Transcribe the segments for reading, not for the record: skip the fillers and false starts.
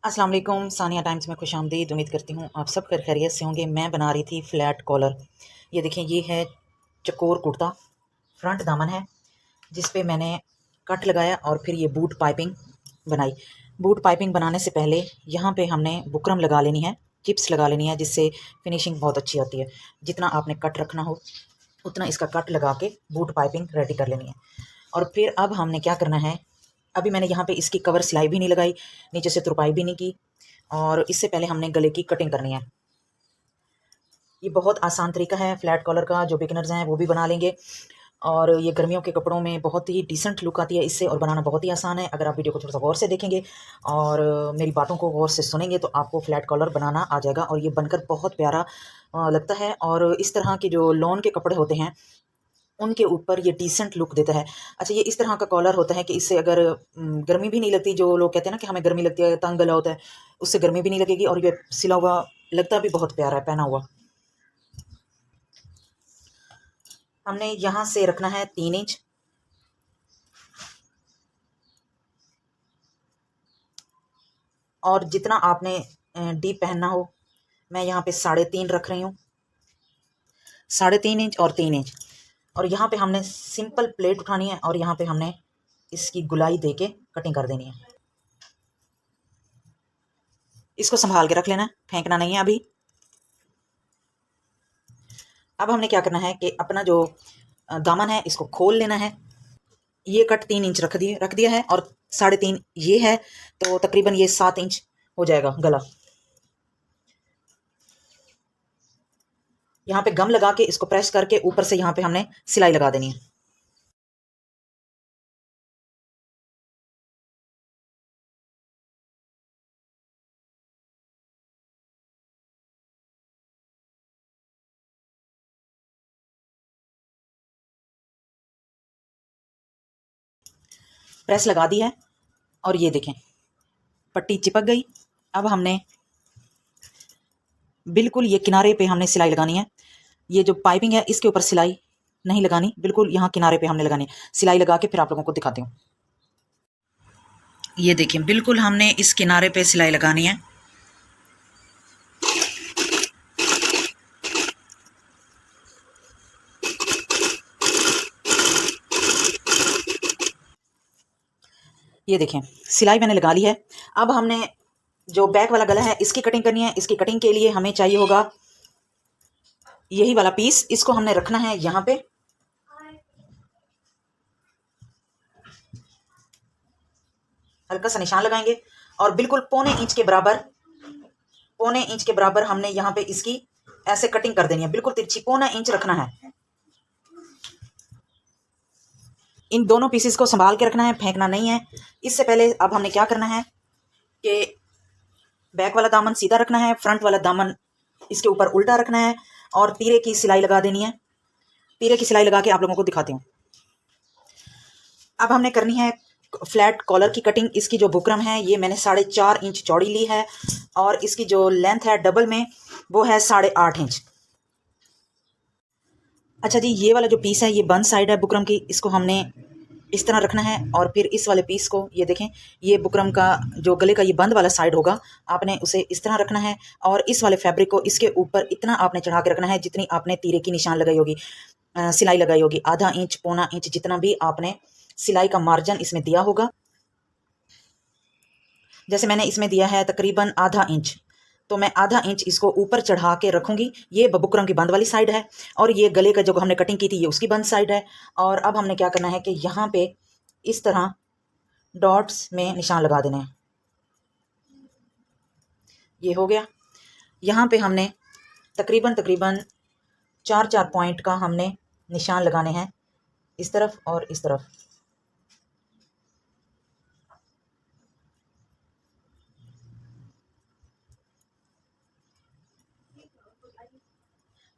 अस्सलाम वालेकुम, सानिया टाइम्स में खुशामदीद। उम्मीद करती हूँ आप सब खैरियत से होंगे। मैं बना रही थी फ़्लैट कॉलर। ये देखें, ये है चकोर कुर्ता, फ्रंट दामन है जिस पे मैंने कट लगाया और फिर ये बूट पाइपिंग बनाई। बूट पाइपिंग बनाने से पहले यहाँ पे हमने बुकरम लगा लेनी है, चिप्स लगा लेनी है, जिससे फिनिशिंग बहुत अच्छी आती है। जितना आपने कट रखना हो उतना इसका कट लगा के बूट पाइपिंग रेडी कर लेनी है। और फिर अब हमने क्या करना है, अभी मैंने यहाँ पे इसकी कवर सिलाई भी नहीं लगाई, नीचे से तुरपाई भी नहीं की, और इससे पहले हमने गले की कटिंग करनी है। ये बहुत आसान तरीका है फ्लैट कॉलर का, जो बिगिनर्स हैं वो भी बना लेंगे। और ये गर्मियों के कपड़ों में बहुत ही डिसेंट लुक आती है इससे, और बनाना बहुत ही आसान है। अगर आप वीडियो को थोड़ा सा गौर से देखेंगे और मेरी बातों को गौर से सुनेंगे तो आपको फ्लैट कॉलर बनाना आ जाएगा, और ये बनकर बहुत प्यारा लगता है। और इस तरह के जो लॉन के कपड़े होते हैं उनके ऊपर ये डिसेंट लुक देता है। अच्छा, ये इस तरह का कॉलर होता है कि इससे अगर गर्मी भी नहीं लगती। जो लोग कहते हैं ना कि हमें गर्मी लगती है, तंग गला होता है, उससे गर्मी भी नहीं लगेगी, और ये सिला हुआ लगता भी बहुत प्यारा है पहना हुआ। हमने यहाँ से रखना है 3 इंच, और जितना आपने डीप पहनना हो, मैं यहाँ पे 3.5 रख रही हूँ। 3.5 इंच और 3 इंच। और यहाँ पे हमने सिंपल प्लेट उठानी है और यहाँ पे हमने इसकी गुलाई दे के कटिंग कर देनी है। इसको संभाल के रख लेना, फेंकना नहीं है अभी। अब हमने क्या करना है कि अपना जो दामन है इसको खोल लेना है। ये कट 3 इंच रख दिया है, और 3.5 ये है, तो तकरीबन ये 7 इंच हो जाएगा गला। यहाँ पे गम लगा के इसको प्रेस करके ऊपर से यहाँ पे हमने सिलाई लगा देनी है। प्रेस लगा दी है और ये देखें पट्टी चिपक गई। अब हमने बिल्कुल ये किनारे पे हमने सिलाई लगानी है। ये जो पाइपिंग है इसके ऊपर सिलाई नहीं लगानी, बिल्कुल यहाँ किनारे पे हमने लगानी है। सिलाई लगा के फिर आप लोगों को दिखाती हूँ। ये देखिए, बिल्कुल हमने इस किनारे पे सिलाई लगानी है। ये देखें, सिलाई मैंने लगा ली है। अब हमने जो बैक वाला गला है इसकी कटिंग करनी है। इसकी कटिंग के लिए हमें चाहिए होगा यही वाला पीस। इसको हमने रखना है यहाँ पे, हल्का सा निशान लगाएंगे, और बिल्कुल पौने इंच के बराबर हमने यहाँ पे इसकी ऐसे कटिंग कर देनी है। बिल्कुल तिरछी, पौना इंच रखना है। इन दोनों पीसेस को संभाल के रखना है, फेंकना नहीं है। इससे पहले अब हमने क्या करना है कि बैक वाला दामन सीधा रखना है, फ्रंट वाला दामन इसके ऊपर उल्टा रखना है, और तीरे की सिलाई लगा देनी है। तीरे की सिलाई लगा के आप लोगों को दिखाती हूँ। अब हमने करनी है फ्लैट कॉलर की कटिंग। इसकी जो बुकरम है ये मैंने 4.5 इंच चौड़ी ली है, और इसकी जो लेंथ है डबल में वो है 8.5 इंच। अच्छा जी, ये वाला जो पीस है ये बंद साइड है बुकरम की, इसको हमने इस तरह रखना है। और फिर इस वाले पीस को, ये देखें, ये बुकरम का जो गले का ये बंद वाला साइड होगा, आपने उसे इस तरह रखना है। और इस वाले फैब्रिक को इसके ऊपर इतना आपने चढ़ा के रखना है जितनी आपने तीरे की निशान लगाई होगी, सिलाई लगाई होगी। आधा इंच, पौना इंच, जितना भी आपने सिलाई का मार्जिन इसमें दिया होगा। जैसे मैंने इसमें दिया है तकरीबन आधा इंच, तो मैं आधा इंच इसको ऊपर चढ़ा के रखूंगी। ये बुकरम की बंद वाली साइड है, और ये गले का जो हमने कटिंग की थी ये उसकी बंद साइड है। और अब हमने क्या करना है कि यहाँ पे इस तरह डॉट्स में निशान लगा देने हैं। ये हो गया। यहाँ पे हमने तकरीबन 4 पॉइंट का हमने निशान लगाने हैं, इस तरफ और इस तरफ।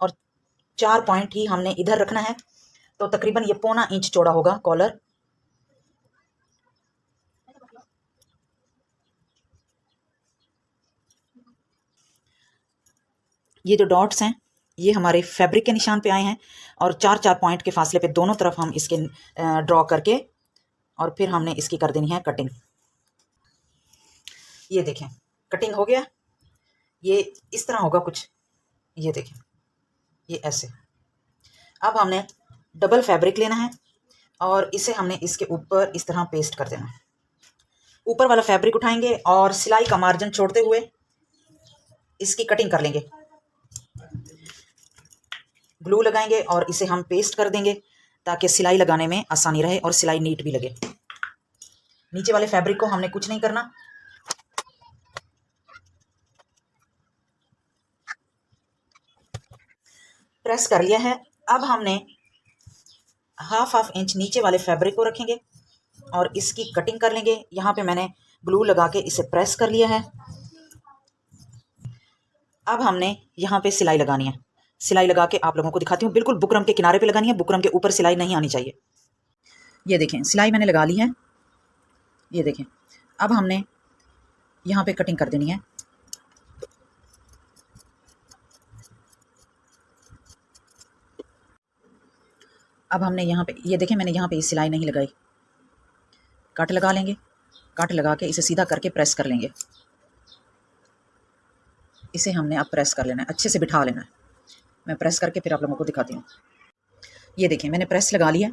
और 4 पॉइंट ही हमने इधर रखना है, तो तकरीबन ये पौना इंच चौड़ा होगा कॉलर। ये जो डॉट्स हैं ये हमारे फैब्रिक के निशान पे आए हैं, और 4 पॉइंट के फासले पे दोनों तरफ हम इसके ड्रॉ करके, और फिर हमने इसकी कर देनी है कटिंग। ये देखें, कटिंग हो गया। ये इस तरह होगा कुछ, ये देखिए, ये ऐसे। अब हमने डबल फैब्रिक लेना है और इसे हमने इसके ऊपर इस तरह पेस्ट कर देना है। ऊपर वाला फैब्रिक उठाएंगे और सिलाई का मार्जिन छोड़ते हुए इसकी कटिंग कर लेंगे। ग्लू लगाएंगे और इसे हम पेस्ट कर देंगे ताकि सिलाई लगाने में आसानी रहे और सिलाई नीट भी लगे। नीचे वाले फैब्रिक को हमने कुछ नहीं करना, प्रेस कर लिया है। अब हमने हाफ इंच नीचे वाले फैब्रिक को रखेंगे और इसकी कटिंग कर लेंगे। यहाँ पे मैंने ग्लू लगा के इसे प्रेस कर लिया है। अब हमने यहाँ पे सिलाई लगानी है। सिलाई लगा के आप लोगों को दिखाती हूँ। बिल्कुल बुकरम के किनारे पे लगानी है, बुकरम के ऊपर सिलाई नहीं आनी चाहिए। ये देखें, सिलाई मैंने लगा ली है। ये देखें, अब हमने यहाँ पे कटिंग कर देनी है। अब हमने यहाँ पे, ये देखें, मैंने यहाँ पे सिलाई नहीं लगाई। कट लगा लेंगे, कट लगा के इसे सीधा करके प्रेस कर लेंगे। इसे हमने अब प्रेस कर लेना है, अच्छे से बिठा लेना है। मैं प्रेस करके फिर आप लोगों को दिखाती हूँ। ये देखें, मैंने प्रेस लगा लिया।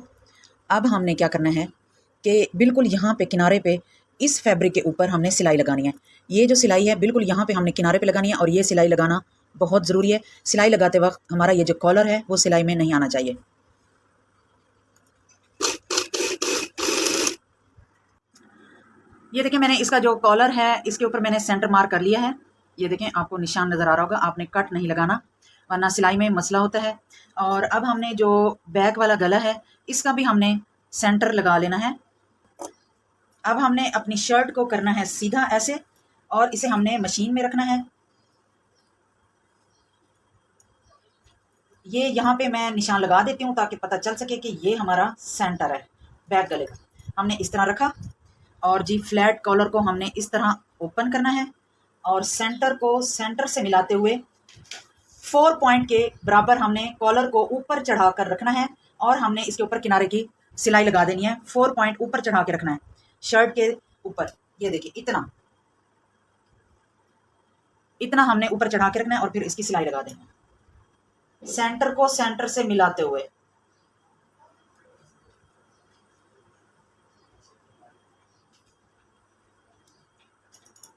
अब हमने क्या करना है कि बिल्कुल यहाँ पे किनारे पे इस फैब्रिक के ऊपर हमने सिलाई लगानी है। ये जो सिलाई है बिल्कुल यहाँ पे हमने किनारे पे लगानी है और ये सिलाई लगाना बहुत ज़रूरी है। सिलाई लगाते वक्त हमारा ये जो कॉलर है वो सिलाई में नहीं आना चाहिए। ये देखें, मैंने इसका जो कॉलर है इसके ऊपर मैंने सेंटर मार्क कर लिया है। ये देखें, आपको निशान नज़र आ रहा होगा। आपने कट नहीं लगाना वरना सिलाई में मसला होता है। और अब हमने जो बैक वाला गला है इसका भी हमने सेंटर लगा लेना है। अब हमने अपनी शर्ट को करना है सीधा ऐसे और इसे हमने मशीन में रखना है। ये यहाँ पे मैं निशान लगा देती हूँ ताकि पता चल सके कि ये हमारा सेंटर है बैक गले का। हमने इस तरह रखा और जी फ्लैट कॉलर को हमने इस तरह ओपन करना है और सेंटर को सेंटर से मिलाते हुए 4 पॉइंट के बराबर हमने कॉलर को ऊपर चढ़ा कर रखना है और हमने इसके ऊपर किनारे की सिलाई लगा देनी है। 4 पॉइंट ऊपर चढ़ा के रखना है शर्ट के ऊपर। ये देखिए, इतना इतना हमने ऊपर चढ़ा के रखना है और फिर इसकी सिलाई लगा देनी है सेंटर को सेंटर से मिलाते हुए।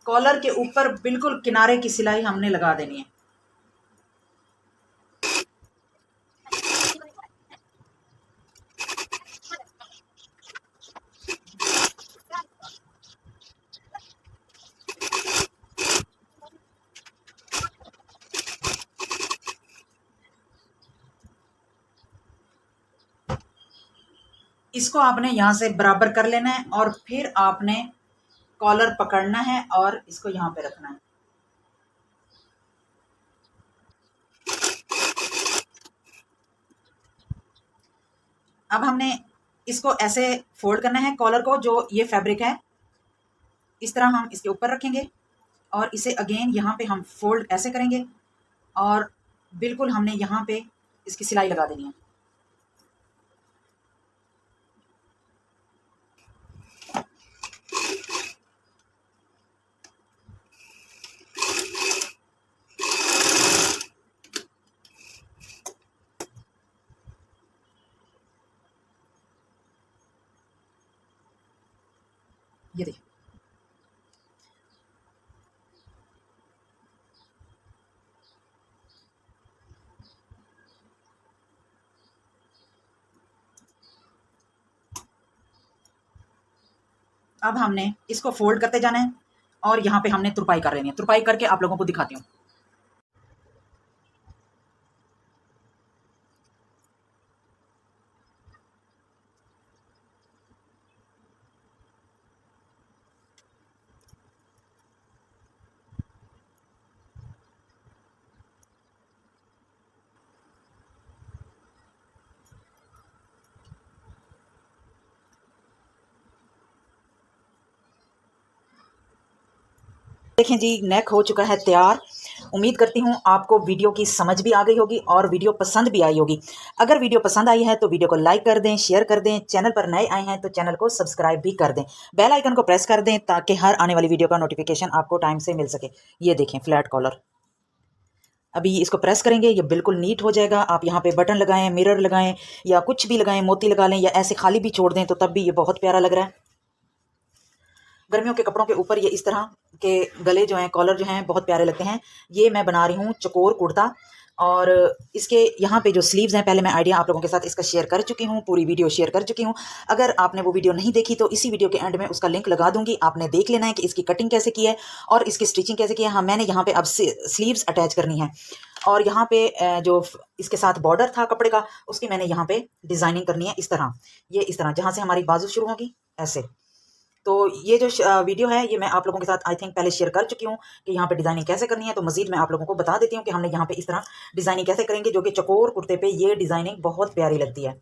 कॉलर के ऊपर बिल्कुल किनारे की सिलाई हमने लगा देनी है। इसको आपने यहाँ से बराबर कर लेना है और फिर आपने कॉलर पकड़ना है और इसको यहाँ पे रखना है। अब हमने इसको ऐसे फोल्ड करना है कॉलर को, जो ये फैब्रिक है इस तरह हम इसके ऊपर रखेंगे और इसे अगेन यहाँ पे हम फोल्ड ऐसे करेंगे और बिल्कुल हमने यहाँ पे इसकी सिलाई लगा देनी है। ये देखिए, अब हमने इसको फोल्ड करते जाना है और यहाँ पे हमने तुरपाई कर लेनी है। तुरपाई करके आप लोगों को दिखाती हूँ। देखें जी, नेक हो चुका है तैयार। उम्मीद करती हूँ आपको वीडियो की समझ भी आ गई होगी और वीडियो पसंद भी आई होगी। अगर वीडियो पसंद आई है तो वीडियो को लाइक कर दें, शेयर कर दें। चैनल पर नए आए हैं तो चैनल को सब्सक्राइब भी कर दें। बेल आइकन को प्रेस कर दें ताकि हर आने वाली वीडियो का नोटिफिकेशन आपको टाइम से मिल सके। ये देखें फ्लैट कॉलर, अभी इसको प्रेस करेंगे ये बिल्कुल नीट हो जाएगा। आप यहाँ पे बटन लगाएं, मिरर लगाएं या कुछ भी लगाएं, मोती लगा लें या ऐसे खाली भी छोड़ दें तो तब भी ये बहुत प्यारा लग रहा है। गर्मियों के कपड़ों के ऊपर ये इस तरह के गले जो हैं, कॉलर जो हैं, बहुत प्यारे लगते हैं। ये मैं बना रही हूँ चकोर कुर्ता और इसके यहाँ पे जो स्लीव्स हैं, पहले मैं आइडिया आप लोगों के साथ इसका शेयर कर चुकी हूँ, पूरी वीडियो शेयर कर चुकी हूँ। अगर आपने वो वीडियो नहीं देखी तो इसी वीडियो के एंड में उसका लिंक लगा दूंगी। आपने देख लेना है कि इसकी कटिंग कैसे की है और इसकी स्टिचिंग कैसे की है। हाँ, मैंने यहाँ पे अब स्लीव्स अटैच करनी है और यहाँ पे जो इसके साथ बॉर्डर था कपड़े का, उसकी मैंने यहाँ पे डिजाइनिंग करनी है इस तरह। ये इस तरह जहाँ से हमारी बाजू शुरू होगी ऐसे। तो ये जो वीडियो है ये मैं आप लोगों के साथ आई थिंक पहले शेयर कर चुकी हूँ कि यहाँ पे डिज़ाइनिंग कैसे करनी है। तो मजीद मैं आप लोगों को बता देती हूँ कि हमने यहाँ पे इस तरह डिज़ाइनिंग कैसे करेंगे, जो कि चकोर कुर्ते पे ये डिज़ाइनिंग बहुत प्यारी लगती है।